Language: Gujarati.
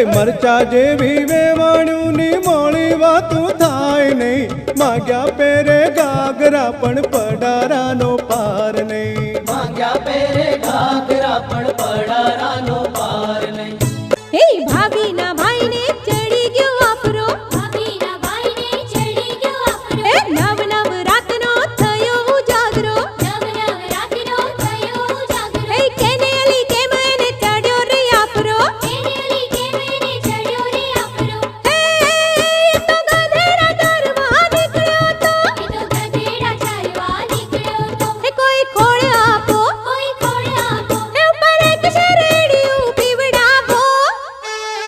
મરચા જેવી વેવાણ્યું ની મોળી વાતું થાય નહીં, માગ્યા પેરે ગાગરા પણ પડારાનો પાર નહીં, માંગ્યા પેરે ઘાઘરા પણ પડારાનો પાર નહીં. હે ભાગીના ભાઈને